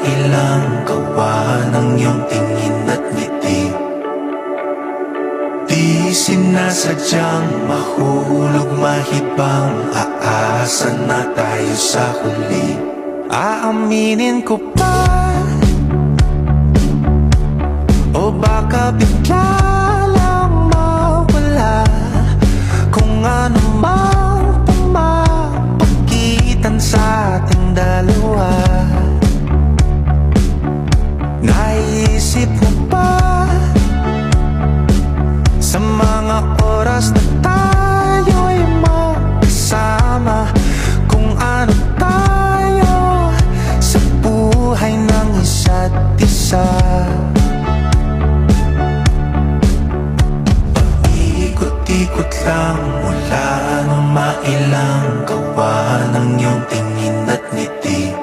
mailang gawa ng iyong tingin at ngiti. Di sinasadyang mahulog mahibang, aasa na tayo sa huli. Aaminin ko pa, o baka bigla lang mawala kung ano mang pumapagitan sa ating dalawa. Naisip mo ba sa mga oras na tayo'y magkasama, kung ano tayo sa buhay ng isa't isa? Ikot lang mula nung mailang gawa ng iyong tingin at ngiti.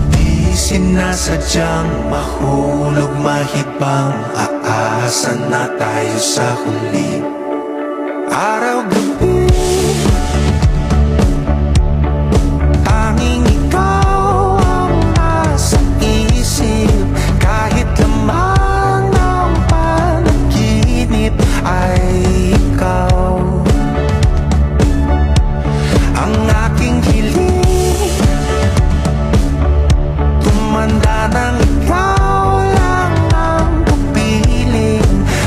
Di sinasadyang mahulog mahibang, aasa na tayo sa huli. Araw-gabi tanging ikaw ang nasa isip, kahit lamang ng panaginip ay ikaw. Ang aking hiling, tumanda ng ikaw lang ang pupiling,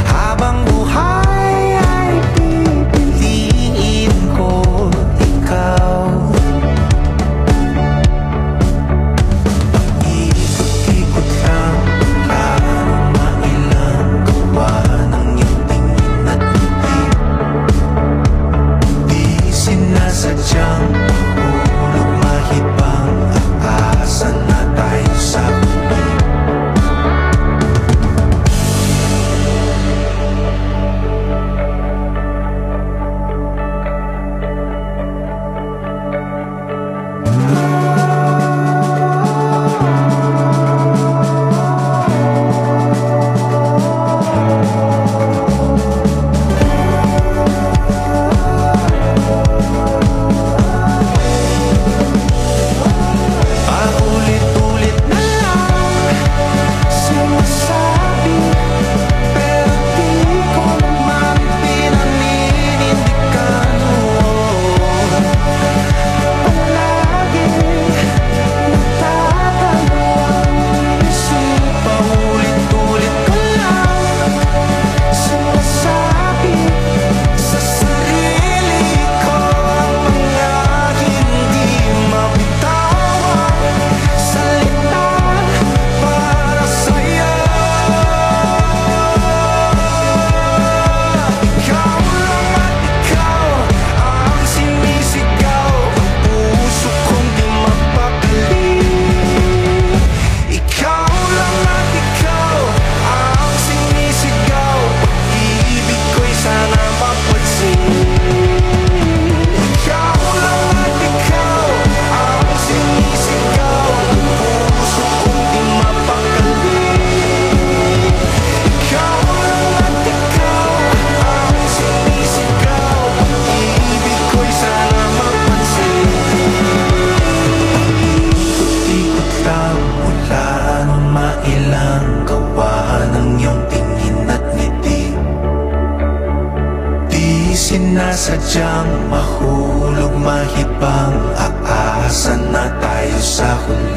habang buhay ay pipiliin ko ikaw. Ikot-ikot lang mula nung mailang gawa ng iyong tingin at ngiti. Di sinasadyang mahulog mahibang, aasa na tayo sa huli. Paulit-ulit na lang sinasabi, pero di ko naman pinaninindigan mo. Palagi nagtatanong ang isip, paulit-ulit ko lang sinasabi sa sarili ko ang mga hindi mabitawang salita para sa'yo. Ikaw lang at ikaw ang sinisigaw, ang puso kong di mapakali. Ikaw lang at ikaw ang sinisigaw, pag-ibig ko'y sana mapansin. Ikaw lang at ikaw ang sinisigaw, ang puso kong di mapakali. Ikaw lang at ikaw ang sinisigaw, pag-ibig ko'y sana mapansin. Ikot-ikot lang mula nung mailang gawa ng iyong tingin at ngiti. Di sinasadyang mahulog mahibang, aasa na tayo sa huli.